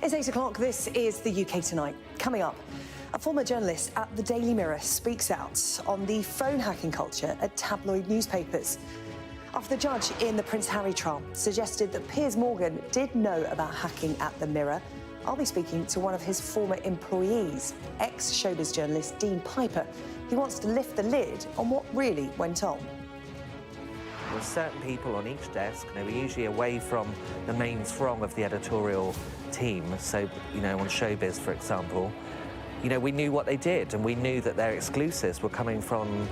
It's 8 o'clock. This is the UK Tonight. Coming up, a former journalist at the Daily Mirror speaks out on the phone hacking culture at tabloid newspapers. After the judge in the Prince Harry trial suggested that Piers Morgan did know about hacking at the Mirror, I'll be speaking to one of his former employees, ex-showbiz journalist Dean Piper. He wants to lift the lid on what really went on. There were certain people on each desk, and they were usually away from the main throng of the editorial team. So, on showbiz, for example, we knew what they did, and we knew that their exclusives were coming from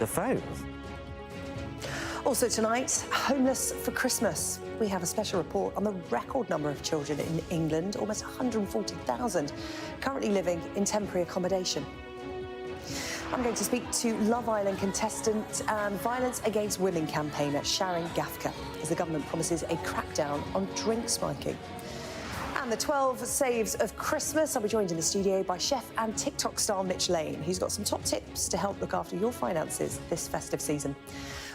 the phones. Also tonight, homeless for Christmas. We have a special report on the record number of children in England, almost 140,000, currently living in temporary accommodation. I'm going to speak to Love Island contestant and violence against women campaigner Sharon Gafka as the government promises a crackdown on drink spiking. And the 12 saves of Christmas. I'll be joined in the studio by chef and TikTok star Mitch Lane, who's got some top tips to help look after your finances this festive season.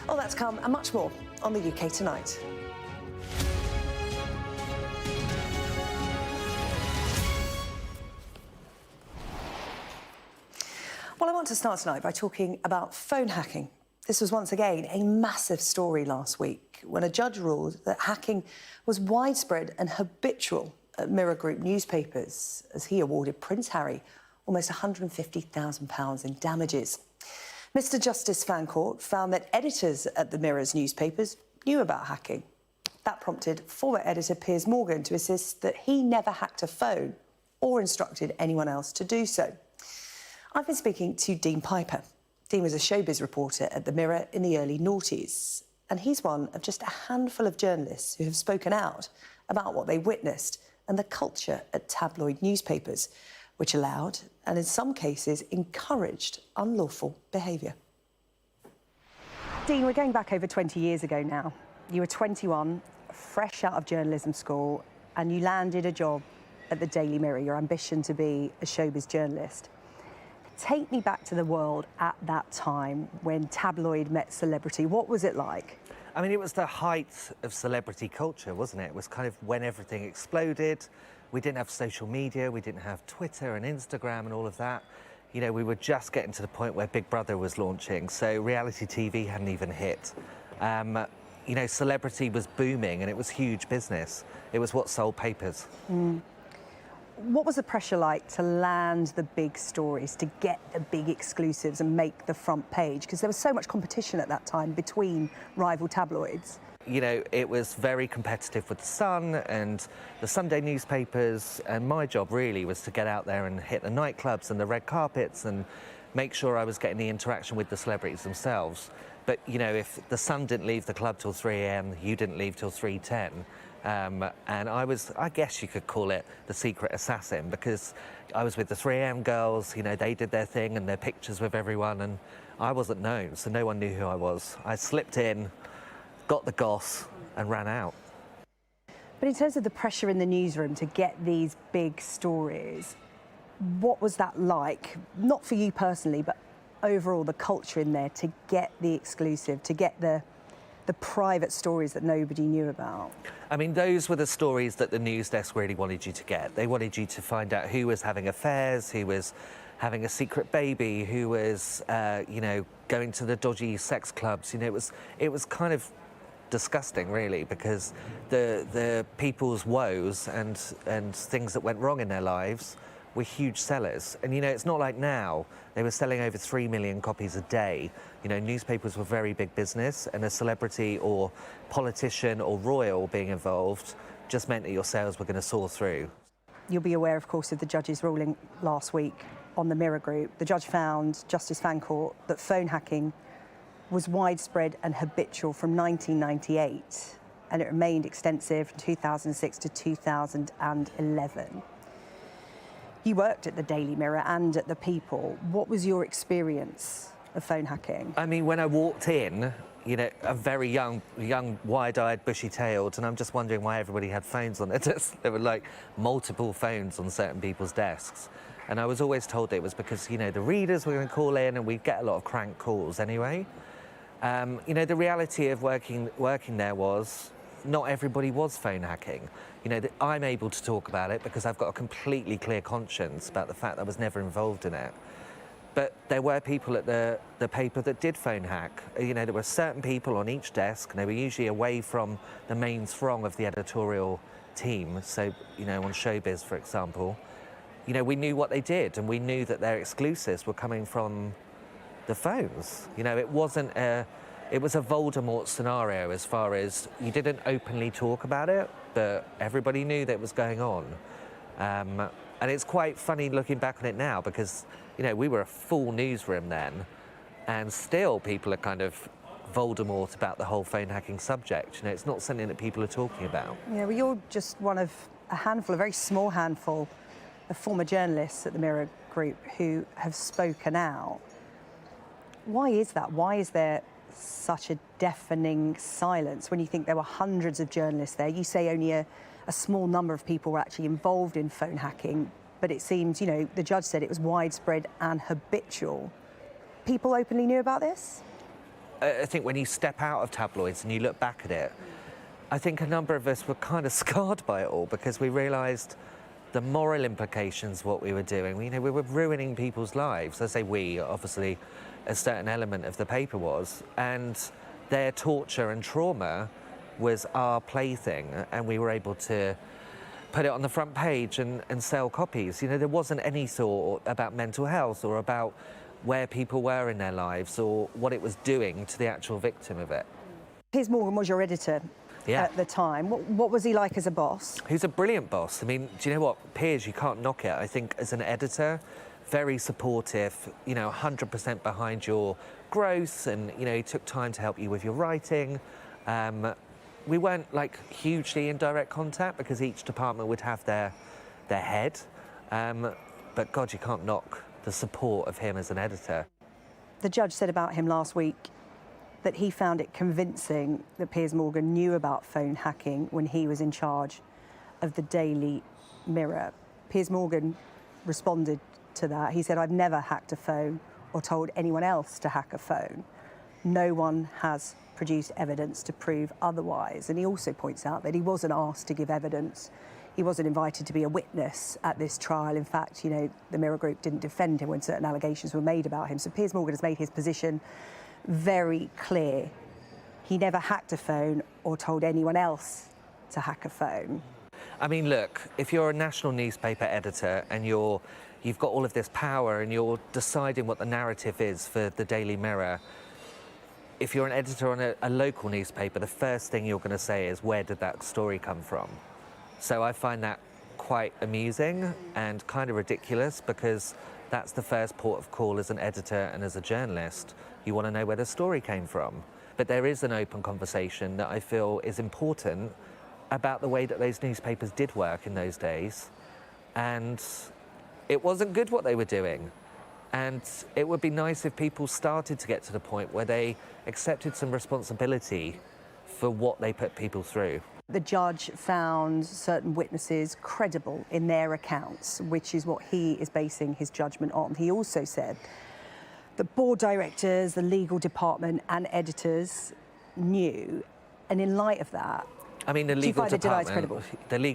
All that's come and much more on the UK Tonight. Well, I want to start tonight by talking about phone hacking. This was once again a massive story last week when a judge ruled that hacking was widespread and habitual at Mirror Group newspapers as he awarded Prince Harry almost £150,000 in damages. Mr Justice Fancourt found that editors at the Mirror's newspapers knew about hacking. That prompted former editor Piers Morgan to insist that he never hacked a phone or instructed anyone else to do so. I've been speaking to Dean Piper. Dean was a showbiz reporter at the Mirror in the early noughties, and he's one of just a handful of journalists who have spoken out about what they witnessed and the culture at tabloid newspapers, which allowed, and in some cases encouraged, unlawful behaviour. Dean, we're going back over 20 years ago now. You were 21, fresh out of journalism school, and you landed a job at the Daily Mirror, your ambition to be a showbiz journalist. Take me back to the world at that time when tabloid met celebrity. What was it like? I mean, it was the height of celebrity culture, wasn't it? It was kind of when everything exploded. We didn't have social media, we didn't have Twitter and Instagram and all of that. We were just getting to the point where Big Brother was launching, so reality TV hadn't even hit. Celebrity was booming and it was huge business. It was what sold papers. What was the pressure like to land the big stories, to get the big exclusives and make the front page? Because there was so much competition at that time between rival tabloids. It was very competitive with The Sun and the Sunday newspapers, and my job really was to get out there and hit the nightclubs and the red carpets and make sure I was getting the interaction with the celebrities themselves. But, if The Sun didn't leave the club till 3 a.m, you didn't leave till 3:10. And I guess you could call it the secret assassin, because I was with the 3 a.m. girls, they did their thing and their pictures with everyone, and I wasn't known, so no one knew who I was. I slipped in, got the goss and ran out. But in terms of the pressure in the newsroom to get these big stories, what was that like? Not for you personally, but overall the culture in there to get the exclusive, to get the private stories that nobody knew about? I mean, those were the stories that the news desk really wanted you to get. They wanted you to find out who was having affairs, who was having a secret baby, who was, going to the dodgy sex clubs. It was kind of disgusting, really, because the people's woes and things that went wrong in their lives were huge sellers. And, it's not like now. They were selling over 3 million copies a day. Newspapers were very big business, and a celebrity or politician or royal being involved just meant that your sales were going to soar through. You'll be aware, of course, of the judge's ruling last week on the Mirror Group. The judge found, Justice Fancourt, that phone hacking was widespread and habitual from 1998, and it remained extensive from 2006 to 2011. You worked at the Daily Mirror and at the People. What was your experience of phone hacking? I mean, when I walked in, a very young, wide-eyed, bushy-tailed, and I'm just wondering why everybody had phones on their desks. There were, like, multiple phones on certain people's desks. And I was always told it was because, the readers were going to call in and we'd get a lot of crank calls anyway. The reality of working there was not everybody was phone hacking. You know, I'm able to talk about it because I've got a completely clear conscience about the fact that I was never involved in it. But there were people at the paper that did phone hack. You know, there were certain people on each desk, and they were usually away from the main throng of the editorial team. So, you know, on Showbiz, for example, you know, we knew what they did, and we knew that their exclusives were coming from the phones. You know, it wasn't it was a Voldemort scenario as far as you didn't openly talk about it, but everybody knew that it was going on. And it's quite funny looking back on it now because, you know, we were a full newsroom then, and still people are kind of Voldemort about the whole phone hacking subject. You know, it's not something that people are talking about. Yeah, well, you're just one of a handful, a very small handful of former journalists at the Mirror Group who have spoken out. Why is that? Why is there such a deafening silence when you think there were hundreds of journalists there? You say only a small number of people were actually involved in phone hacking, but it seems, you know, the judge said it was widespread and habitual. People openly knew about this? I think when you step out of tabloids and you look back at it, I think a number of us were kind of scarred by it all because we realised the moral implications of what we were doing. You know, we were ruining people's lives. I say we, obviously a certain element of the paper was, and their torture and trauma was our plaything, and we were able to put it on the front page and sell copies. You know, there wasn't any thought about mental health or about where people were in their lives or what it was doing to the actual victim of it. Piers Morgan was your editor at the time. What was he like as a boss? He's a brilliant boss. I mean, do you know what? Piers, you can't knock it. I think as an editor, very supportive, you know, 100% behind your growth, and, you know, he took time to help you with your writing. We weren't like hugely in direct contact because each department would have their head. But God, you can't knock the support of him as an editor. The judge said about him last week that he found it convincing that Piers Morgan knew about phone hacking when he was in charge of the Daily Mirror. Piers Morgan responded to that. He said, "I've never hacked a phone or told anyone else to hack a phone. No one has produced evidence to prove otherwise." And he also points out that he wasn't asked to give evidence. He wasn't invited to be a witness at this trial. In fact, you know, the Mirror Group didn't defend him when certain allegations were made about him. So Piers Morgan has made his position very clear. He never hacked a phone or told anyone else to hack a phone. I mean, look, if you're a national newspaper editor and you've got all of this power and you're deciding what the narrative is for the Daily Mirror, if you're an editor on a local newspaper, the first thing you're going to say is, where did that story come from? So I find that quite amusing and kind of ridiculous because that's the first port of call as an editor and as a journalist. You want to know where the story came from. But there is an open conversation that I feel is important about the way that those newspapers did work in those days. And it wasn't good what they were doing. And it would be nice if people started to get to the point where they accepted some responsibility for what they put people through. The judge found certain witnesses credible in their accounts, which is what he is basing his judgment on. He also said the board directors, the legal department and editors knew. And in light of that, I mean, the legal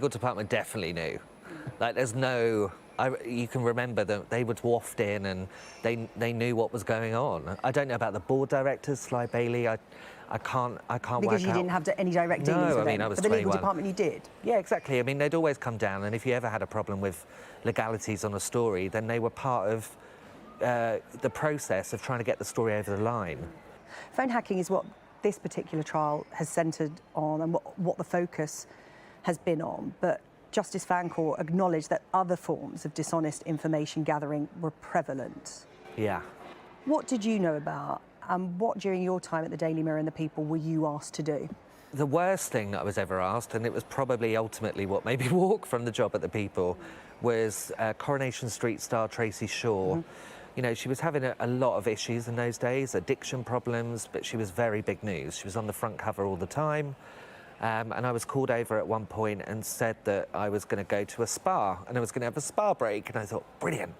department definitely knew. Like, there's no... you can remember that they would waft in and they knew what was going on. I don't know about the board directors, Sly Bailey. I can't work out. Because you didn't have any direct dealings with them. I was but the 21. legal department you did. Yeah, exactly. I mean, they'd always come down, and if you ever had a problem with legalities on a story, then they were part of the process of trying to get the story over the line. Phone hacking is what this particular trial has centred on and what the focus has been on. But Justice Fancourt acknowledged that other forms of dishonest information gathering were prevalent. Yeah. What did you know about, and what during your time at the Daily Mirror and the People were you asked to do? The worst thing that I was ever asked, and it was probably ultimately what made me walk from the job at the People, was Coronation Street star Tracy Shaw. You know, she was having a lot of issues in those days, addiction problems, but she was very big news. She was on the front cover all the time. And I was called over at one point and said that I was going to go to a spa and I was going to have a spa break. And I thought, brilliant.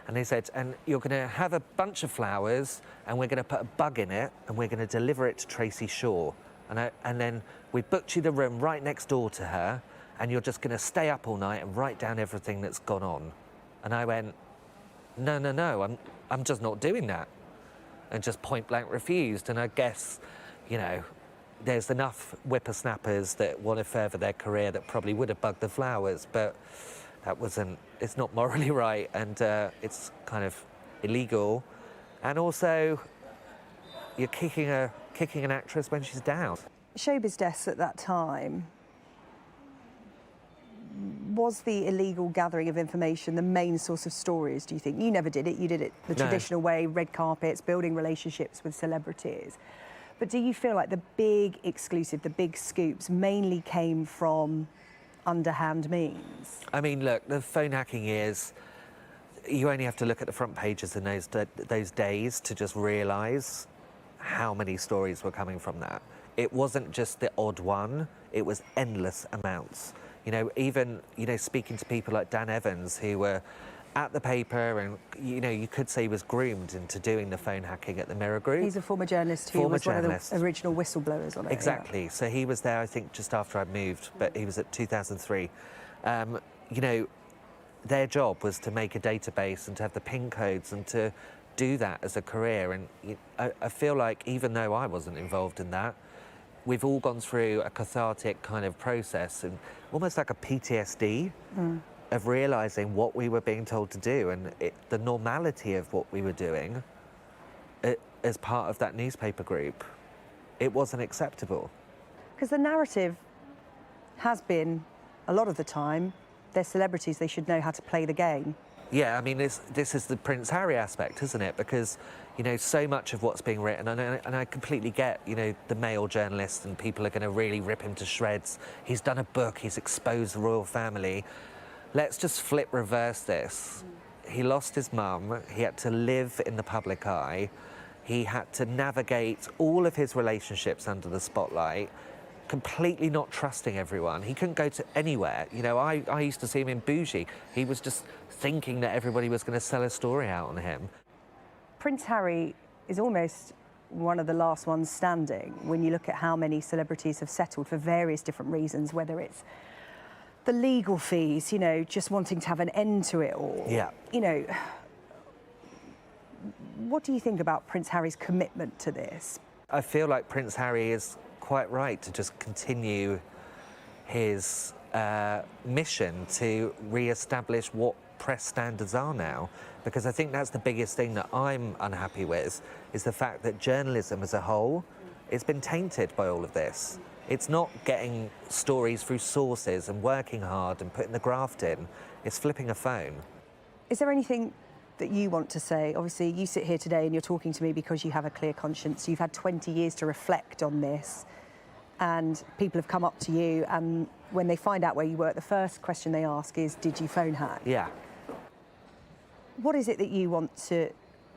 And they said, and you're going to have a bunch of flowers and we're going to put a bug in it and we're going to deliver it to Tracy Shaw. And then we booked you the room right next door to her, and you're just going to stay up all night and write down everything that's gone on. And I went, no, I'm just not doing that. And just point blank refused. And I guess, you know, there's enough whippersnappers that want to further their career that probably would have bugged the flowers, but it's not morally right, and it's kind of illegal. And also, you're kicking an actress when she's down. Showbiz desks at that time, was the illegal gathering of information the main source of stories, do you think? You never did it. You did it the traditional way, red carpets, building relationships with celebrities. But do you feel like the big exclusive, the big scoops mainly came from underhand means? I mean, look, the phone hacking is, you only have to look at the front pages in those days to just realise how many stories were coming from that. It wasn't just the odd one, it was endless amounts. You know, even, you know, speaking to people like Dan Evans, who were at the paper, and, you know, you could say he was groomed into doing the phone hacking at the Mirror Group. He's a former journalist who was one of the original whistleblowers on it. Exactly. Yeah. So he was there, I think, just after I moved, but he was at 2003. You know, their job was to make a database and to have the PIN codes and to do that as a career. And I feel like, even though I wasn't involved in that, we've all gone through a cathartic kind of process, and almost like a PTSD of realising what we were being told to do, and the normality of what we were doing as part of that newspaper group. It wasn't acceptable. Because the narrative has been, a lot of the time, they're celebrities, they should know how to play the game. Yeah, I mean, this is the Prince Harry aspect, isn't it? Because, you know, so much of what's being written, and I completely get, you know, the male journalists, and people are going to really rip him to shreds. He's done a book, he's exposed the royal family. Let's just reverse this. He lost his mum, he had to live in the public eye, he had to navigate all of his relationships under the spotlight, completely not trusting everyone. He couldn't go to anywhere. You know, I used to see him in Bougie. He was just thinking that everybody was going to sell a story out on him. Prince Harry is almost one of the last ones standing when you look at how many celebrities have settled for various different reasons, whether it's the legal fees, you know, just wanting to have an end to it all. Yeah. You know, what do you think about Prince Harry's commitment to this? I feel like Prince Harry is quite right to just continue his mission to re-establish what press standards are now, because I think that's the biggest thing that I'm unhappy with, is the fact that journalism as a whole has been tainted by all of this. It's not getting stories through sources and working hard and putting the graft in, it's flipping a phone. Is there anything that you want to say? Obviously, you sit here today and you're talking to me because you have a clear conscience. You've had 20 years to reflect on this, and people have come up to you, and when they find out where you work, the first question they ask is, did you phone hack? Yeah. What is it that you want to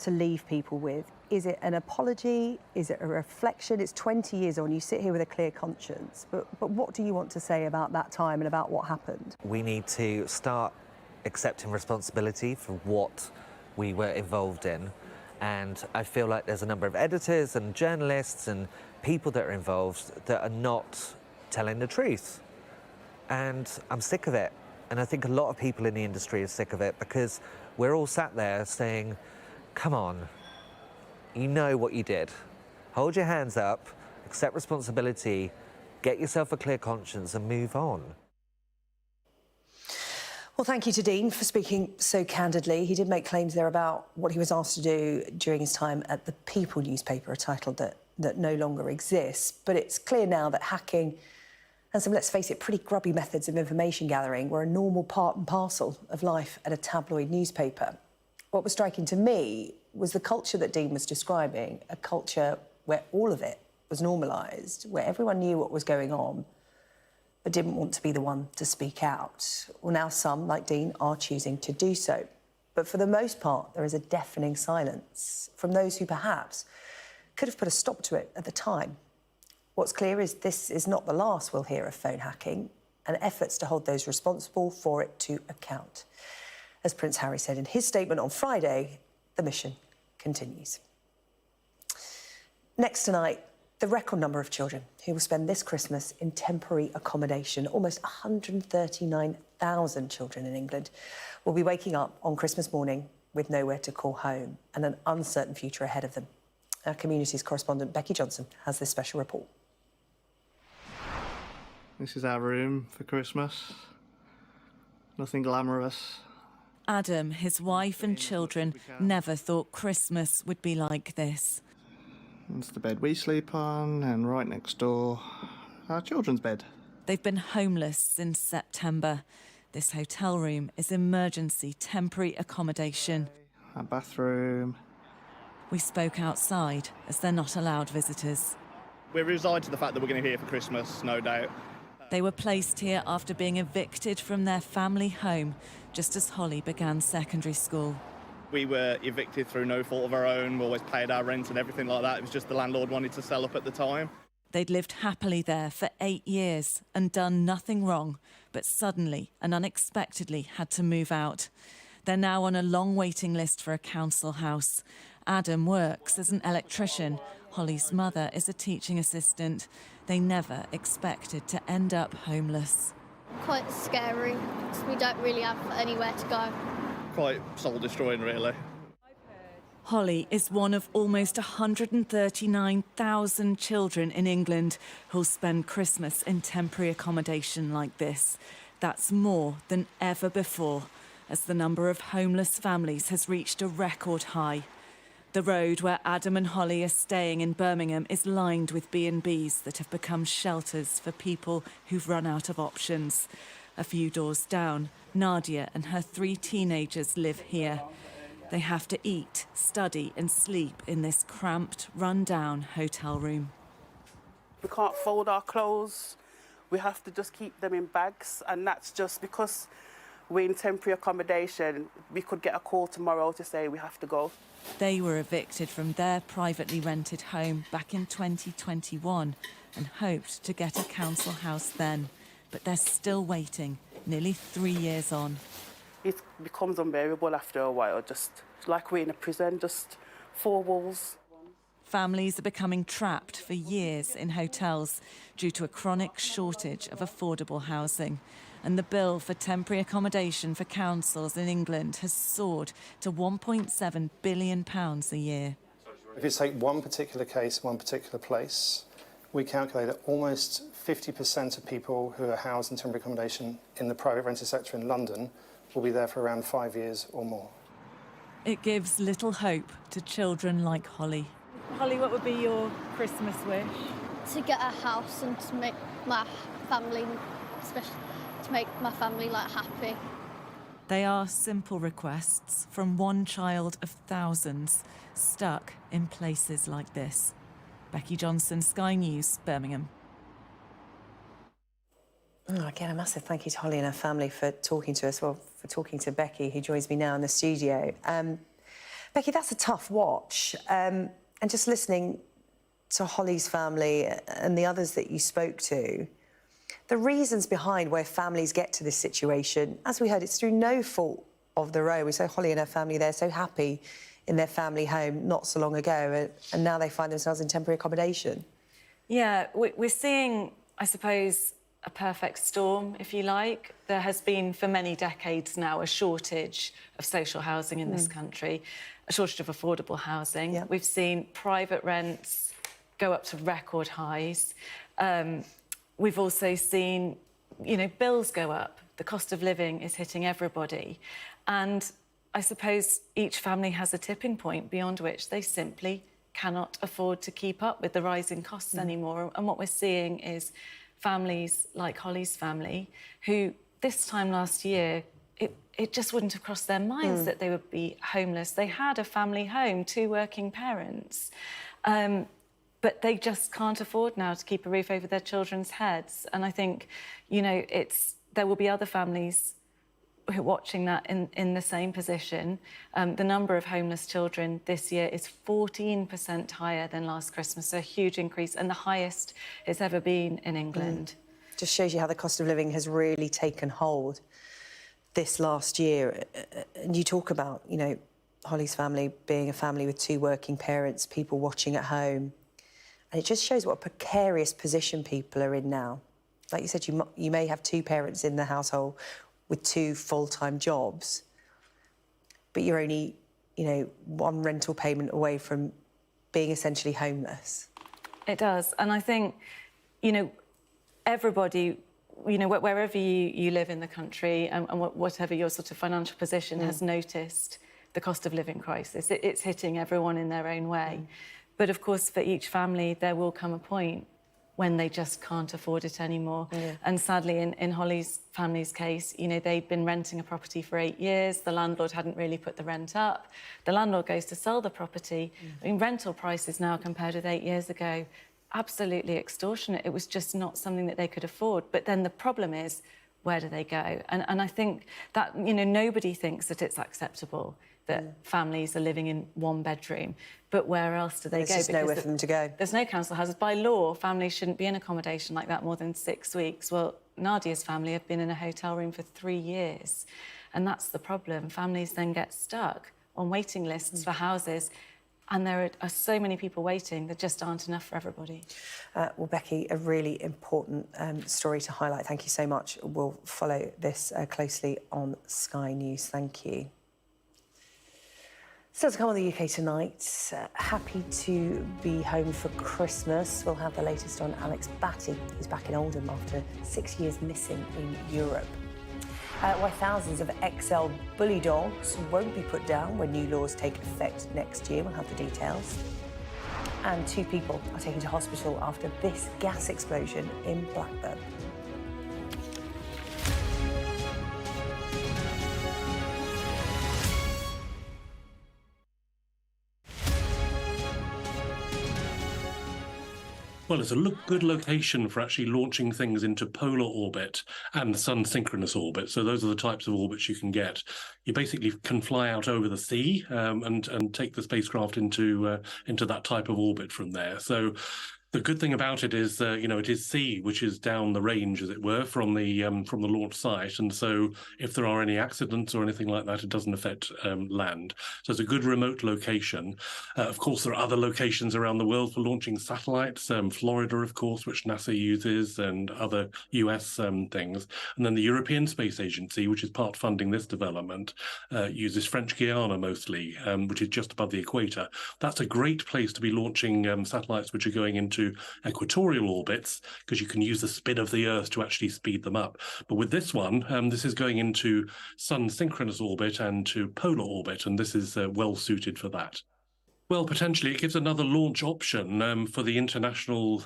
leave people with? Is it an apology? Is it a reflection? It's 20 years on, you sit here with a clear conscience, but what do you want to say about that time and about what happened? We need to start accepting responsibility for what we were involved in, and I feel like there's a number of editors and journalists and people that are involved that are not telling the truth, and I'm sick of it. And I think a lot of people in the industry are sick of it, because we're all sat there saying, come on, you know what you did. Hold your hands up, accept responsibility, get yourself a clear conscience and move on. Well, thank you to Dean for speaking so candidly. He did make claims there about what he was asked to do during his time at the People newspaper, a title that no longer exists. But it's clear now that hacking and some, let's face it, pretty grubby methods of information gathering were a normal part and parcel of life at a tabloid newspaper. What was striking to me was the culture that Dean was describing, a culture where all of it was normalised, where everyone knew what was going on, but didn't want to be the one to speak out. Well, now some, like Dean, are choosing to do so. But for the most part, there is a deafening silence from those who perhaps could have put a stop to it at the time. What's clear is this is not the last we'll hear of phone hacking, and efforts to hold those responsible for it to account. As Prince Harry said in his statement on Friday, the mission continues. Next tonight, the record number of children who will spend this Christmas in temporary accommodation. Almost 139,000 children in England will be waking up on Christmas morning with nowhere to call home and an uncertain future ahead of them. Our Communities correspondent Becky Johnson has this special report. This is our room for Christmas. Nothing glamorous. Adam, his wife and children never thought Christmas would be like this. It's the bed we sleep on, and right next door, our children's bed. They've been homeless since September. This hotel room is emergency temporary accommodation. Our bathroom. We spoke outside as they're not allowed visitors. We're resigned to the fact that we're going to be here for Christmas, no doubt. They were placed here after being evicted from their family home just as Holly began secondary school. We were evicted through no fault of our own. We always paid our rent and everything like that. It was just the landlord wanted to sell up at the time. They'd lived happily there for 8 years and done nothing wrong, but suddenly and unexpectedly had to move out. They're now on a long waiting list for a council house. Adam works as an electrician. Holly's mother is a teaching assistant. They never expected to end up homeless. Quite scary, because we don't really have anywhere to go. Quite soul-destroying, really. Holly is one of almost 139,000 children in England who'll spend Christmas in temporary accommodation like this. That's more than ever before, as the number of homeless families has reached a record high. The road where Adam and Holly are staying in Birmingham is lined with B&Bs that have become shelters for people who've run out of options. A few doors down, Nadia and her 3 teenagers live here. They have to eat, study and sleep in this cramped, run-down hotel room. We can't fold our clothes. We have to just keep them in bags, and that's just because we're in temporary accommodation. We could get a call tomorrow to say we have to go. They were evicted from their privately rented home back in 2021 and hoped to get a council house then. But they're still waiting, nearly 3 years on. It becomes unbearable after a while, just like we're in a prison, just 4 walls. Families are becoming trapped for years in hotels due to a chronic shortage of affordable housing. And the bill for temporary accommodation for councils in England has soared to £1.7 billion a year. If you take one particular case, one particular place, we calculate that almost 50% of people who are housed in temporary accommodation in the private rented sector in London will be there for around 5 years or more. It gives little hope to children like Holly. Holly, what would be your Christmas wish? To get a house and to make my family, especially to make my family happy. They are simple requests from one child of thousands stuck in places like this. Becky Johnson, Sky News, Birmingham. Again, a massive thank you to Holly and her family for talking to us, for talking to Becky, who joins me now in the studio. Becky, that's a tough watch. And just listening to Holly's family and the others that you spoke to, the reasons behind where families get to this situation, as we heard, it's through no fault of their own. We saw Holly and her family, they're so happy in their family home not so long ago, and now they find themselves in temporary accommodation. Yeah, we're seeing, I suppose, a perfect storm, if you like. There has been, for many decades now, a shortage of social housing in this country, a shortage of affordable housing. Yeah. We've seen private rents go up to record highs. We've also seen, bills go up. The cost of living is hitting everybody. And I suppose each family has a tipping point beyond which they simply cannot afford to keep up with the rising costs anymore. And what we're seeing is families like Holly's family, who this time last year, it just wouldn't have crossed their minds that they would be homeless. They had a family home, 2 working parents. But they just can't afford now to keep a roof over their children's heads. And I think, there will be other families who are watching that in the same position. The number of homeless children this year is 14% higher than last Christmas, so a huge increase, and the highest it's ever been in England. Just shows you how the cost of living has really taken hold this last year. And you talk about, Holly's family being a family with 2 working parents, people watching at home. And it just shows what a precarious position people are in now. Like you said, you may have two parents in the household with two full-time jobs, but you're only, you know, one rental payment away from being essentially homeless. It does. And I think, you know, everybody, you know, wherever you live in the country and whatever your sort of financial position has noticed the cost of living crisis. It's hitting everyone in their own way. But of course, for each family, there will come a point when they just can't afford it anymore. And sadly, in Holly's family's case, you know, they'd been renting a property for 8 years. The landlord hadn't really put the rent up. The landlord goes to sell the property. I mean, rental prices now compared with 8 years ago, absolutely extortionate. It was just not something that they could afford. But then the problem is, where do they go? And I think that, you know, nobody thinks that it's acceptable that families are living in one bedroom. But where else do they go? There's just nowhere for them to go. There's no council houses. By law, families shouldn't be in accommodation like that more than 6 weeks. Well, Nadia's family have been in a hotel room for 3 years. And that's the problem. Families then get stuck on waiting lists for houses. And there are so many people waiting, there just aren't enough for everybody. Well, Becky, a really important story to highlight. Thank you so much. We'll follow this closely on Sky News. Thank you. Still to come on the UK tonight, happy to be home for Christmas. We'll have the latest on Alex Batty, who's back in Oldham after 6 years missing in Europe. Why thousands of XL bully dogs won't be put down when new laws take effect next year. We'll have the details. And 2 people are taken to hospital after this gas explosion in Blackburn. Well, it's a good location for actually launching things into polar orbit and sun-synchronous orbit. So those are the types of orbits you can get. You basically can fly out over the sea and take the spacecraft into that type of orbit from there. So the good thing about it is, you know, it is sea, which is down the range, as it were, from the launch site. And so if there are any accidents or anything like that, it doesn't affect land. So it's a good remote location. Of course, there are other locations around the world for launching satellites. Florida, of course, which NASA uses, and other US things. And then the European Space Agency, which is part funding this development, uses French Guiana mostly, which is just above the equator. That's a great place to be launching satellites which are going into equatorial orbits, because you can use the spin of the Earth to actually speed them up. But with this one, this is going into sun-synchronous orbit and to polar orbit, and this is well suited for that. Well, potentially it gives another launch option for the international,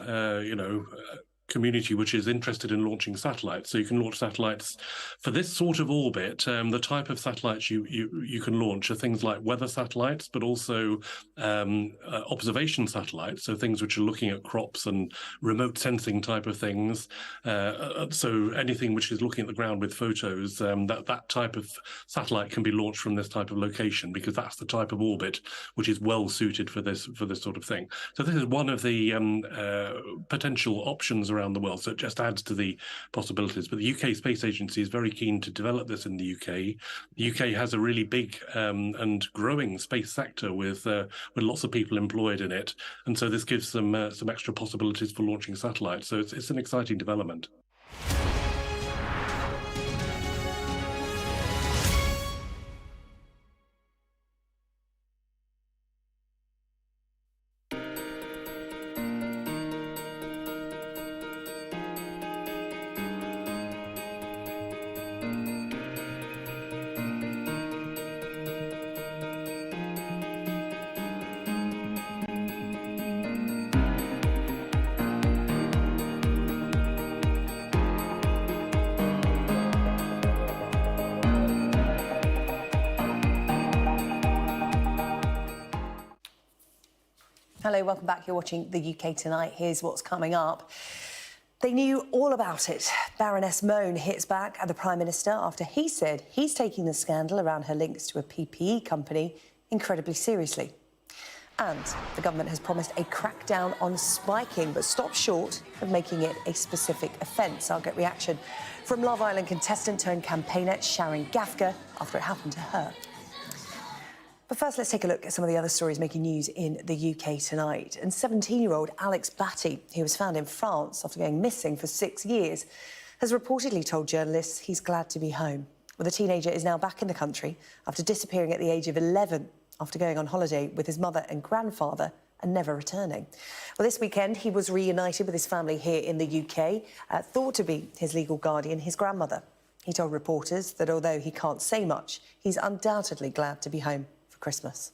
community which is interested in launching satellites. So you can launch satellites for this sort of orbit. The type of satellites you can launch are things like weather satellites, but also observation satellites, so things which are looking at crops and remote sensing type of things. So anything which is looking at the ground with photos, that type of satellite can be launched from this type of location, because that's the type of orbit which is well suited for this sort of thing. So this is one of the potential options around the world, so it just adds to the possibilities. But the UK Space Agency is very keen to develop this in the UK. The UK has a really big and growing space sector with lots of people employed in it, and so this gives them some extra possibilities for launching satellites. So it's an exciting development. Hello, welcome back. You're watching the UK Tonight. Here's what's coming up. They knew all about it. Baroness Mone hits back at the Prime Minister after he said he's taking the scandal around her links to a PPE company incredibly seriously. And the government has promised a crackdown on spiking, but stopped short of making it a specific offence. I'll get reaction from Love Island contestant turned campaigner Sharon Gafka after it happened to her. But first, let's take a look at some of the other stories making news in the UK tonight. And 17-year-old Alex Batty, who was found in France after going missing for 6 years, has reportedly told journalists he's glad to be home. Well, the teenager is now back in the country after disappearing at the age of 11 after going on holiday with his mother and grandfather and never returning. Well, this weekend, he was reunited with his family here in the UK, thought to be his legal guardian, his grandmother. He told reporters that although he can't say much, he's undoubtedly glad to be home for Christmas.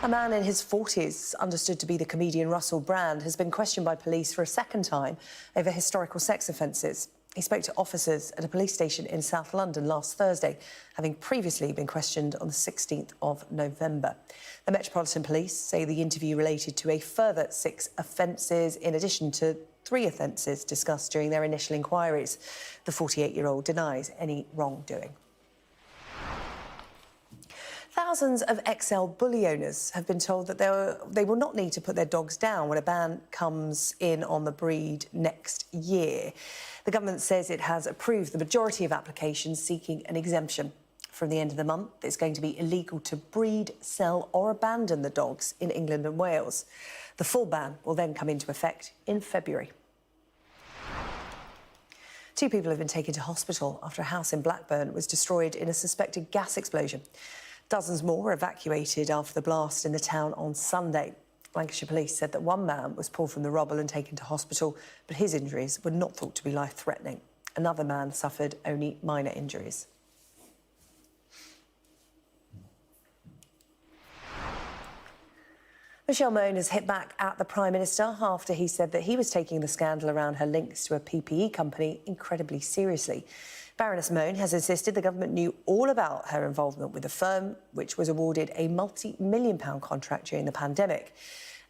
A man in his 40s, understood to be the comedian Russell Brand, has been questioned by police for a second time over historical sex offences. He spoke to officers at a police station in South London last Thursday, having previously been questioned on the 16th of November. The Metropolitan Police say the interview related to a further 6 offences, in addition to 3 offences discussed during their initial inquiries. The 48-year-old denies any wrongdoing. Thousands of XL bully owners have been told that they will not need to put their dogs down when a ban comes in on the breed next year. The government says it has approved the majority of applications seeking an exemption. From the end of the month, it's going to be illegal to breed, sell or abandon the dogs in England and Wales. The full ban will then come into effect in February. 2 people have been taken to hospital after a house in Blackburn was destroyed in a suspected gas explosion. Dozens more were evacuated after the blast in the town on Sunday. Lancashire Police said that 1 man was pulled from the rubble and taken to hospital, but his injuries were not thought to be life-threatening. Another man suffered only minor injuries. Michelle Mone has hit back at the Prime Minister after he said that he was taking the scandal around her links to a PPE company incredibly seriously. Baroness Mone has insisted the government knew all about her involvement with the firm, which was awarded a multi-million-pound contract during the pandemic.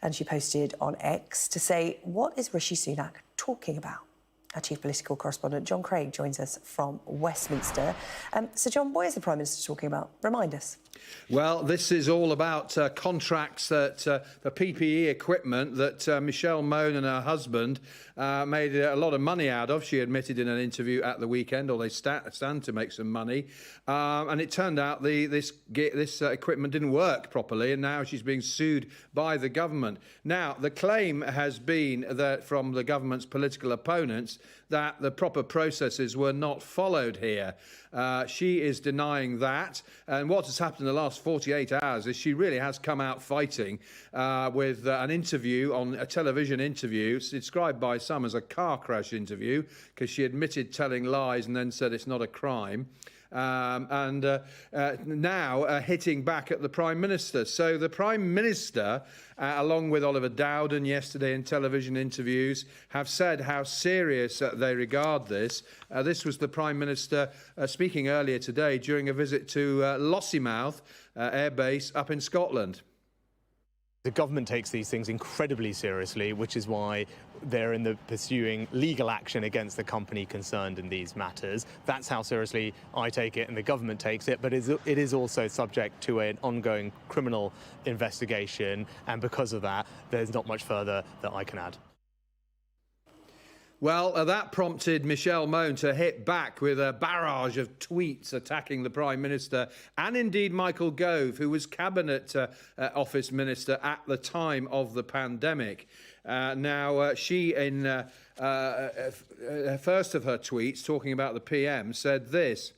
And she posted on X to say, what is Rishi Sunak talking about? Our chief political correspondent, John Craig, joins us from Westminster. So, John, what is the Prime Minister talking about? Remind us. Well, this is all about contracts that for PPE equipment that Michelle Mone and her husband made a lot of money out of. She admitted in an interview at the weekend, or they stand to make some money. And it turned out this equipment didn't work properly, and now she's being sued by the government. Now, the claim has been that from the government's political opponents that the proper processes were not followed here. She is denying that. And what has happened in the last 48 hours is she really has come out fighting with an interview, on a television interview, described by some as a car crash interview, because she admitted telling lies and then said it's not a crime. Now hitting back at the Prime Minister. So the Prime Minister, along with Oliver Dowden yesterday in television interviews, have said how serious they regard this. This was the Prime Minister speaking earlier today during a visit to Lossiemouth Air Base up in Scotland. The government takes these things incredibly seriously, which is why they're pursuing legal action against the company concerned in these matters. That's how seriously I take it and the government takes it, but it is also subject to an ongoing criminal investigation, and because of that, there's not much further that I can add. Well, that prompted Michelle Mone to hit back with a barrage of tweets attacking the Prime Minister and indeed Michael Gove, who was Cabinet Office Minister at the time of the pandemic. She, in first of her tweets, talking about the PM, said this: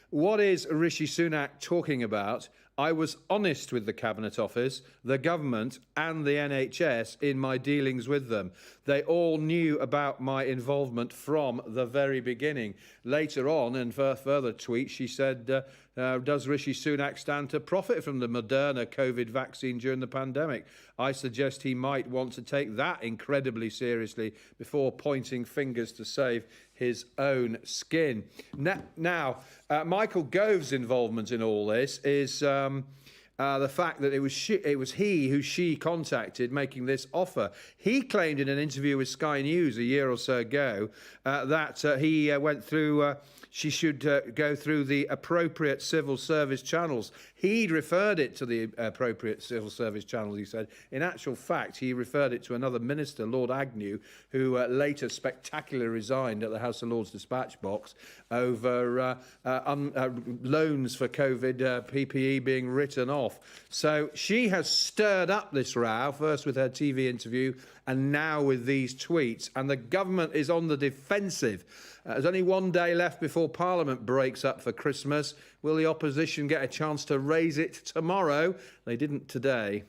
"What is Rishi Sunak talking about? I was honest with the Cabinet Office, the government and the NHS in my dealings with them. They all knew about my involvement from the very beginning." Later on, in further tweets, she said, does Rishi Sunak stand to profit from the Moderna COVID vaccine during the pandemic? I suggest he might want to take that incredibly seriously before pointing fingers to save his own skin. Now, Michael Gove's involvement in all this is the fact that it was he who she contacted making this offer. He claimed in an interview with Sky News a year or so ago that he went through. She should go through the appropriate civil service channels. He'd referred it to the appropriate civil service channels, he said. In actual fact, he referred it to another minister, Lord Agnew, who later spectacularly resigned at the House of Lords dispatch box over loans for COVID PPE being written off. So she has stirred up this row, first with her TV interview and now with these tweets. And the government is on the defensive. There's only one day left before Parliament breaks up for Christmas. Will the opposition get a chance to raise it tomorrow? They didn't today.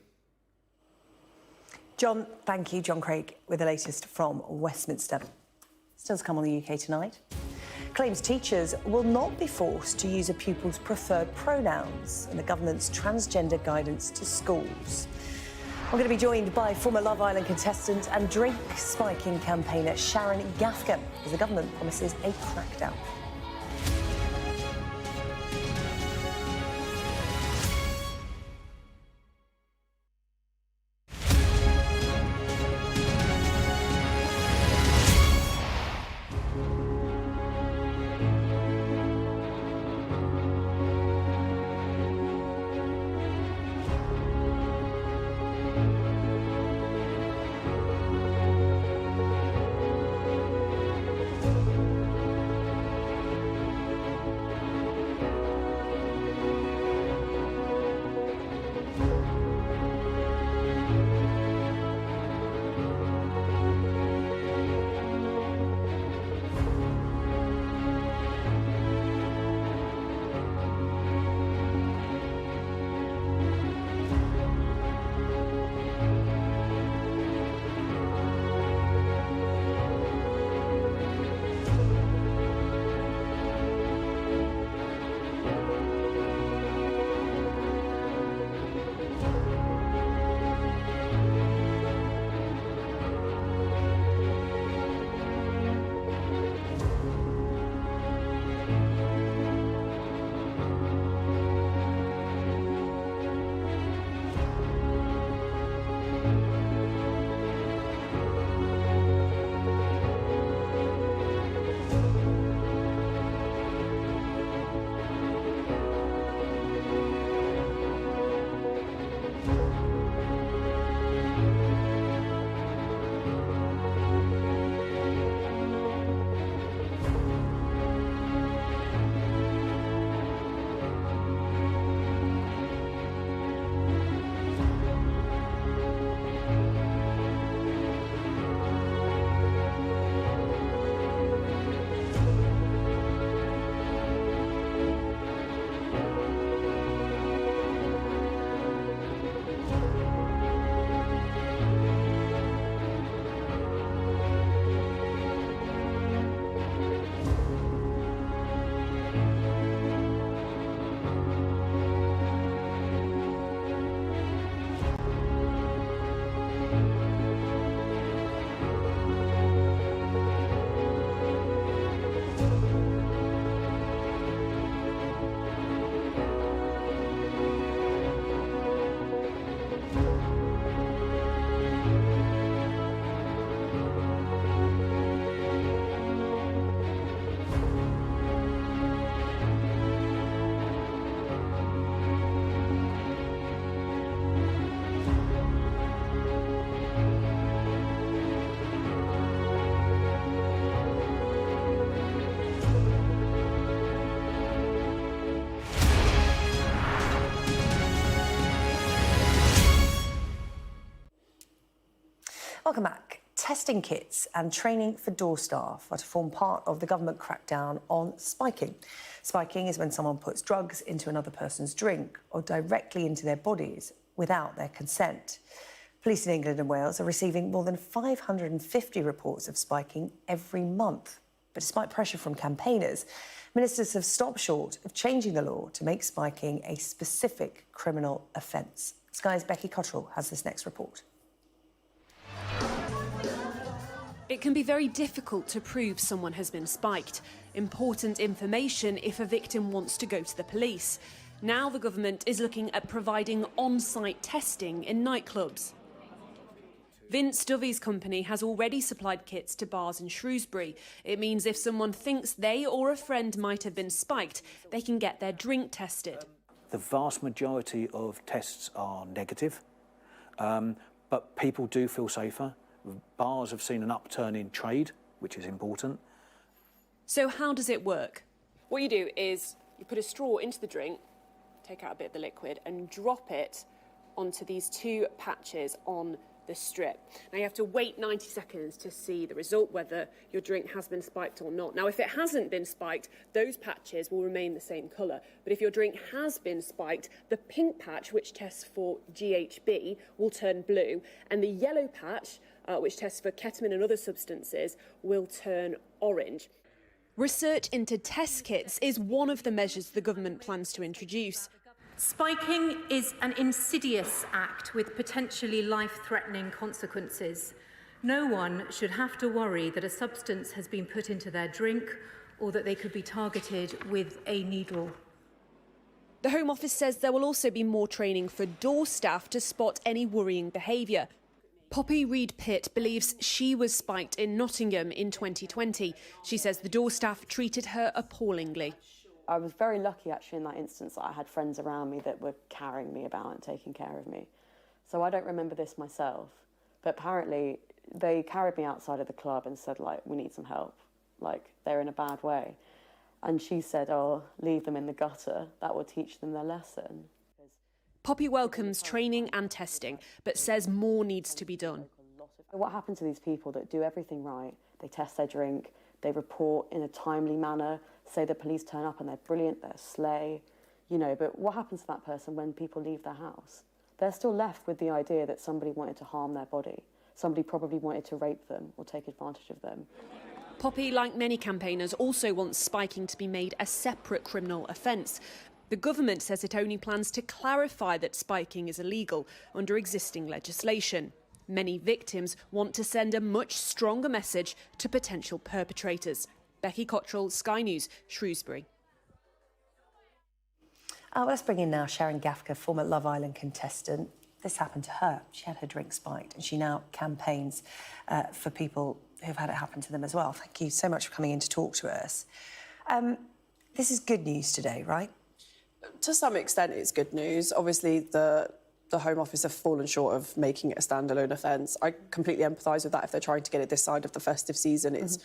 John, thank you. John Craig with the latest from Westminster. Still to come on the UK Tonight. Claims teachers will not be forced to use a pupil's preferred pronouns in the government's transgender guidance to schools. We're going to be joined by former Love Island contestant and drink spiking campaigner Sharon Gafgen as the government promises a crackdown. Welcome back. Testing kits and training for door staff are to form part of the government crackdown on spiking. Spiking is when someone puts drugs into another person's drink or directly into their bodies without their consent. Police in England and Wales are receiving more than 550 reports of spiking every month. But despite pressure from campaigners, ministers have stopped short of changing the law to make spiking a specific criminal offence. Sky's Becky Cottrell has this next report. It can be very difficult to prove someone has been spiked. Important information if a victim wants to go to the police. Now the government is looking at providing on-site testing in nightclubs. Vince Dovey's company has already supplied kits to bars in Shrewsbury. It means if someone thinks they or a friend might have been spiked, they can get their drink tested. The vast majority of tests are negative, but people do feel safer. Bars have seen an upturn in trade, which is important. So how does it work? What you do is you put a straw into the drink, take out a bit of the liquid and drop it onto these two patches on the strip. Now you have to wait 90 seconds to see the result, whether your drink has been spiked or not. Now if it hasn't been spiked, those patches will remain the same colour. But if your drink has been spiked, the pink patch, which tests for GHB, will turn blue, and the yellow patch, which tests for ketamine and other substances, will turn orange. Research into test kits is one of the measures the government plans to introduce. Spiking is an insidious act with potentially life-threatening consequences. No one should have to worry that a substance has been put into their drink or that they could be targeted with a needle. The Home Office says there will also be more training for door staff to spot any worrying behaviour. Poppy Reed-Pitt believes she was spiked in Nottingham in 2020. She says the door staff treated her appallingly. I was very lucky, actually, in that instance that I had friends around me that were carrying me about and taking care of me. So I don't remember this myself, but apparently they carried me outside of the club and said, like, we need some help, like, they're in a bad way. And she said, oh, leave them in the gutter, that will teach them their lesson. Poppy welcomes training and testing, but says more needs to be done. What happened to these people that do everything right? They test their drink, they report in a timely manner, say the police turn up and they're brilliant, they're slay, you know, but what happens to that person when people leave their house? They're still left with the idea that somebody wanted to harm their body. Somebody probably wanted to rape them or take advantage of them. Poppy, like many campaigners, also wants spiking to be made a separate criminal offence. The government says it only plans to clarify that spiking is illegal under existing legislation. Many victims want to send a much stronger message to potential perpetrators. Becky Cottrell, Sky News, Shrewsbury. Let's bring in now Sharon Gafka, former Love Island contestant. This happened to her. She had her drink spiked and she now campaigns for people who've had it happen to them as well. Thank you so much for coming in to talk to us. This is good news today, right? To some extent, it's good news. Obviously, the Home Office have fallen short of making it a standalone offence. I completely empathise with that if they're trying to get it this side of the festive season. It's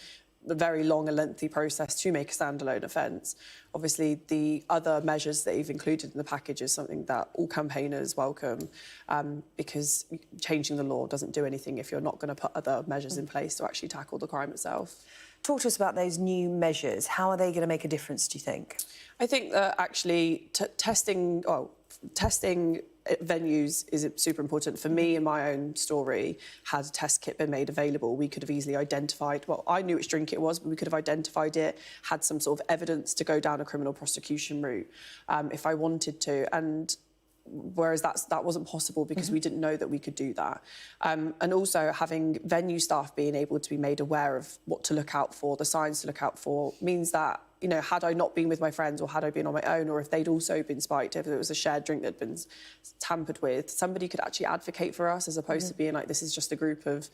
a very long and lengthy process to make a standalone offence. Obviously, the other measures that you've included in the package is something that all campaigners welcome, because changing the law doesn't do anything if you're not going to put other measures in place to actually tackle the crime itself. Talk to us about those new measures. How are they going to make a difference, do you think? I think that actually testing venues is super important. For me, in my own story, had a test kit been made available, we could have easily identified, well, I knew which drink it was, but we could have identified it, had some sort of evidence to go down a criminal prosecution route if I wanted to. And whereas that wasn't possible because we didn't know that we could do that. And also having venue staff being able to be made aware of what to look out for, the signs to look out for, means that, you know, had I not been with my friends or had I been on my own, or if they'd also been spiked, if it was a shared drink that had been tampered with, somebody could actually advocate for us as opposed to being like, this is just a group of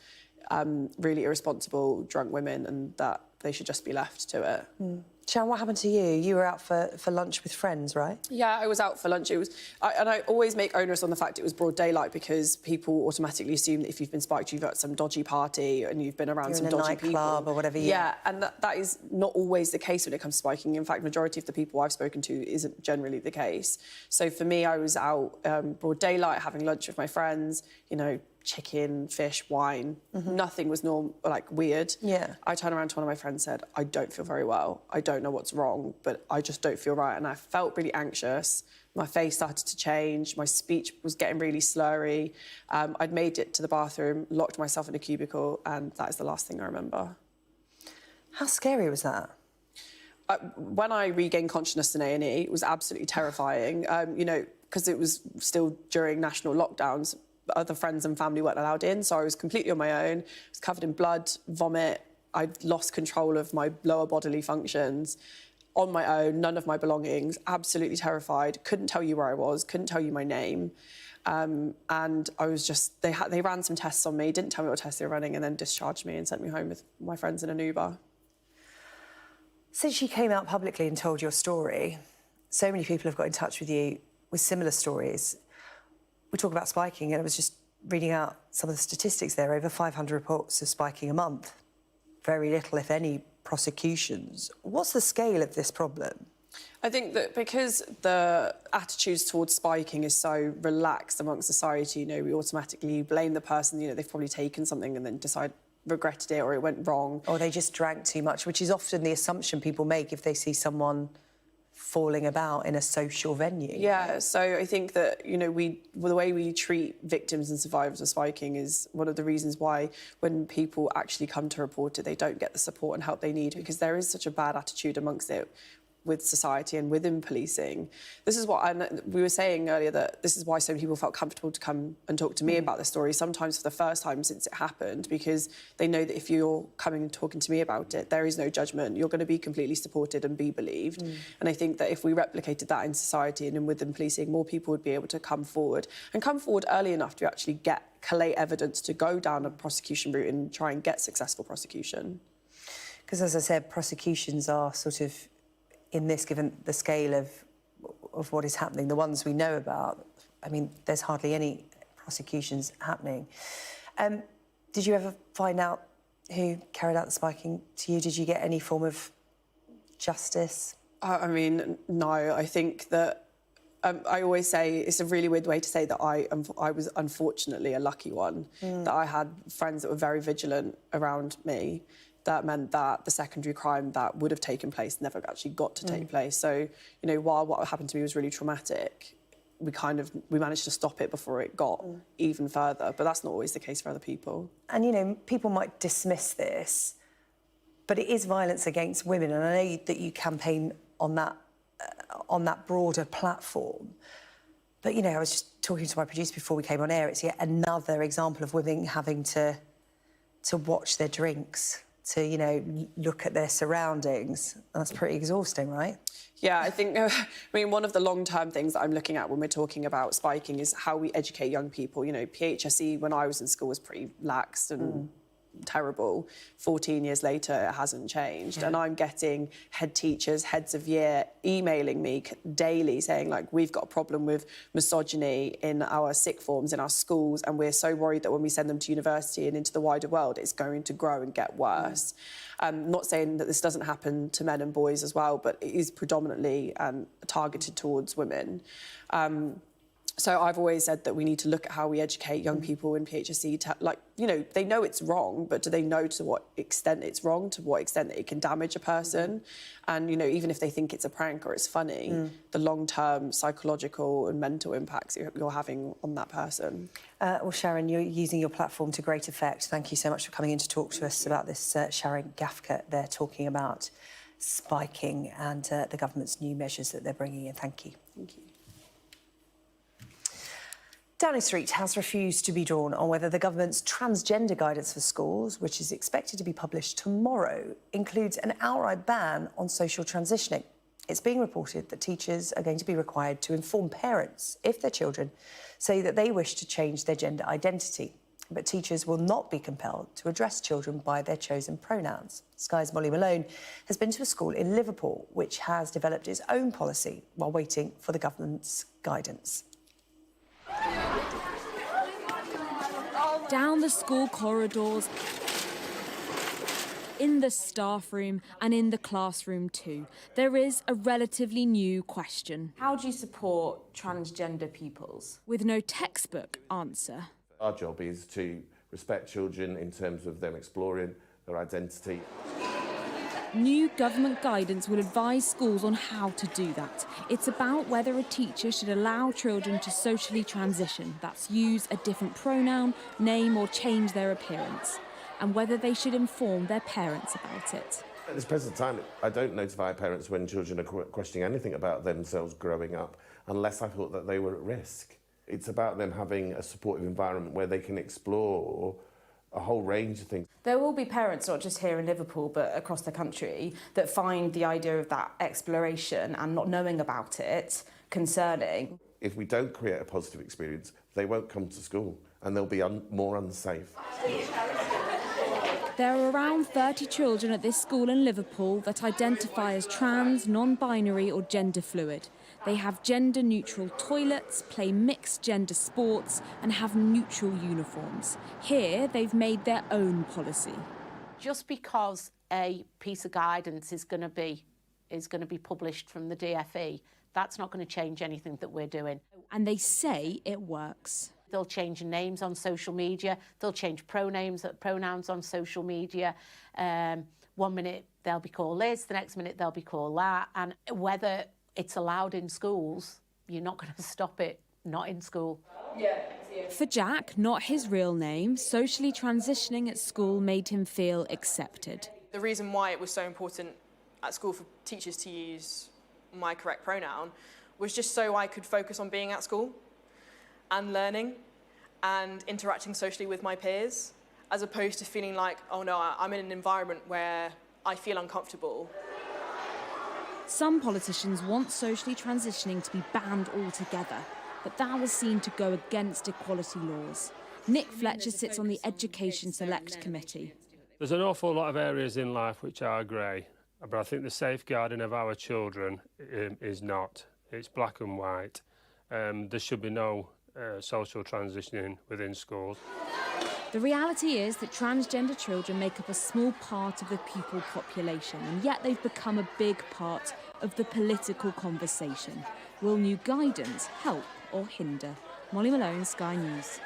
really irresponsible drunk women and that they should just be left to it. Sharon, what happened to you? You were out for lunch with friends, right? Yeah, I was out for lunch. And I always make onus on the fact it was broad daylight because people automatically assume that if you've been spiked, you've at some dodgy party and you've been around some dodgy people. Club or whatever. Yeah, and that is not always the case when it comes to spiking. In fact, majority of the people I've spoken to isn't generally the case. So for me, I was out broad daylight having lunch with my friends, you know, chicken, fish, wine. Nothing was weird. Yeah. I turned around to one of my friends and said, I don't feel very well. I don't know what's wrong, but I just don't feel right. And I felt really anxious. My face started to change. My speech was getting really slurry. I'd made it to the bathroom, locked myself in a cubicle, and that is the last thing I remember. How scary was that? When I regained consciousness in A&E, it was absolutely terrifying, you know, because it was still during national lockdowns. Other friends and family weren't allowed in, so I was completely on my own. I was covered in blood, vomit. I'd lost control of my lower bodily functions. on my own, none of my belongings, absolutely terrified, couldn't tell you where I was, couldn't tell you my name. And I was just, they ran some tests on me, didn't tell me what tests they were running, and then discharged me and sent me home with my friends in an Uber. Since you came out publicly and told your story, so many people have got in touch with you with similar stories. We talk about spiking, and I was just reading out some of the statistics there, over 500 reports of spiking a month. Very little, if any, prosecutions. What's the scale of this problem? I think that because the attitudes towards spiking is so relaxed amongst society, you know, we automatically blame the person, you know, they've probably taken something and then regretted it, or it went wrong. Or they just drank too much, which is often the assumption people make if they see someone falling about in a social venue. Yeah, so I think that, you know, the way we treat victims and survivors of spiking is one of the reasons why when people actually come to report it, they don't get the support and help they need, because there is such a bad attitude amongst it with society and within policing. This is what we were saying earlier, that this is why so many people felt comfortable to come and talk to me about this story, sometimes for the first time since it happened, because they know that if you're coming and talking to me about it, there is no judgment. You're going to be completely supported and be believed. And I think that if we replicated that in society and within policing, more people would be able to come forward early enough to actually collate evidence to go down a prosecution route and try and get successful prosecution. Because, as I said, prosecutions are sort of, in this, given the scale of what is happening, the ones we know about, I mean, there's hardly any prosecutions happening. Did you ever find out who carried out the spiking to you? Did you get any form of justice? I mean, no. I think that I always say, it's a really weird way to say that I was unfortunately a lucky one, that I had friends that were very vigilant around me. That meant that the secondary crime that would have taken place never actually got to take place. So, you know, while what happened to me was really traumatic, we managed to stop it before it got even further. But that's not always the case for other people. And, you know, people might dismiss this, but it is violence against women. And I know that you campaign on that broader platform. But, you know, I was just talking to my producer before we came on air. It's yet another example of women having to watch their drinks, to, you know, look at their surroundings. That's pretty exhausting, right? Yeah, I think, I mean, one of the long-term things that I'm looking at when we're talking about spiking is how we educate young people. You know, PHSE, when I was in school, was pretty lax and terrible. 14 years later, it hasn't changed. And I'm getting head teachers, heads of year, emailing me daily saying, like, we've got a problem with misogyny in our sixth forms, in our schools, and we're so worried that when we send them to university and into the wider world, it's going to grow and get worse. Not saying that this doesn't happen to men and boys as well, but it is predominantly targeted towards women. So I've always said that we need to look at how we educate young people in PHSE. Like, you know, they know it's wrong, but do they know to what extent it's wrong, to what extent it can damage a person? And, you know, even if they think it's a prank or it's funny, the long-term psychological and mental impacts you're having on that person. Well, Sharon, you're using your platform to great effect. Thank you so much for coming in to talk to us about this. Sharon Gafka, they're talking about spiking and the government's new measures that they're bringing in. Thank you. Thank you. Downing Street has refused to be drawn on whether the government's transgender guidance for schools, which is expected to be published tomorrow, includes an outright ban on social transitioning. It's being reported that teachers are going to be required to inform parents if their children say that they wish to change their gender identity. But teachers will not be compelled to address children by their chosen pronouns. Sky's Molly Malone has been to a school in Liverpool which has developed its own policy while waiting for the government's guidance. Down the school corridors, in the staff room and in the classroom too, there is a relatively new question. How do you support transgender pupils? With no textbook answer. Our job is to respect children in terms of them exploring their identity. New government guidance will advise schools on how to do that. It's about whether a teacher should allow children to socially transition, that's use a different pronoun, name or change their appearance, and whether they should inform their parents about it. At this present time, I don't notify parents when children are questioning anything about themselves growing up unless I thought that they were at risk. It's about them having a supportive environment where they can explore a whole range of things. There will be parents, not just here in Liverpool, but across the country, that find the idea of that exploration and not knowing about it concerning. If we don't create a positive experience, they won't come to school and they'll be more unsafe. There are around 30 children at this school in Liverpool that identify as trans, non-binary or gender fluid. They have gender-neutral toilets, play mixed-gender sports and have neutral uniforms. Here, they've made their own policy. Just because a piece of guidance is going to be published from the DfE, that's not going to change anything that we're doing. And they say it works. They'll change names on social media. They'll change pronouns on social media. 1 minute they'll be called Liz, the next minute they'll be called that. And whether it's allowed in schools, you're not going to stop it not in school. For Jack, not his real name, socially transitioning at school made him feel accepted. The reason why it was so important at school for teachers to use my correct pronoun was just so I could focus on being at school and learning and interacting socially with my peers, as opposed to feeling like, oh no, I'm in an environment where I feel uncomfortable. Some politicians want socially transitioning to be banned altogether, but that was seen to go against equality laws. Nick Fletcher sits on the Education Select Committee. There's an awful lot of areas in life which are grey, but I think the safeguarding of our children is not. It's black and white. There should be no social transitioning within schools. The reality is that transgender children make up a small part of the pupil population, and yet they've become a big part of the political conversation. Will new guidance help or hinder? Molly Malone, Sky News.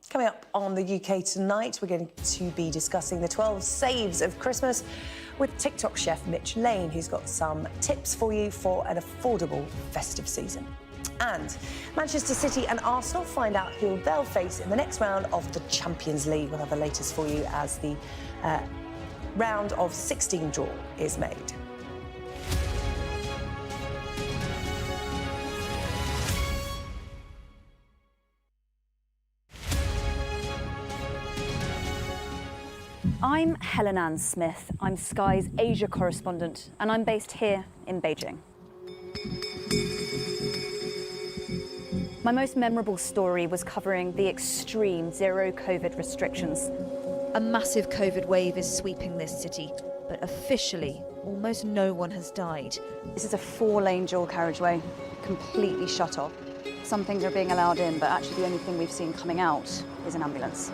Coming up on the UK tonight, we're going to be discussing the 12 saves of Christmas with TikTok chef Mitch Lane, who's got some tips for you for an affordable festive season. And Manchester City and Arsenal find out who they'll face in the next round of the Champions League. We'll have the latest for you as the round of 16 draw is made. I'm Helen Ann Smith. I'm Sky's Asia correspondent, and I'm based here in Beijing. My most memorable story was covering the extreme zero COVID restrictions. A massive COVID wave is sweeping this city, but officially, almost no one has died. This is a 4-lane dual carriageway, completely shut off. Some things are being allowed in, but actually the only thing we've seen coming out is an ambulance.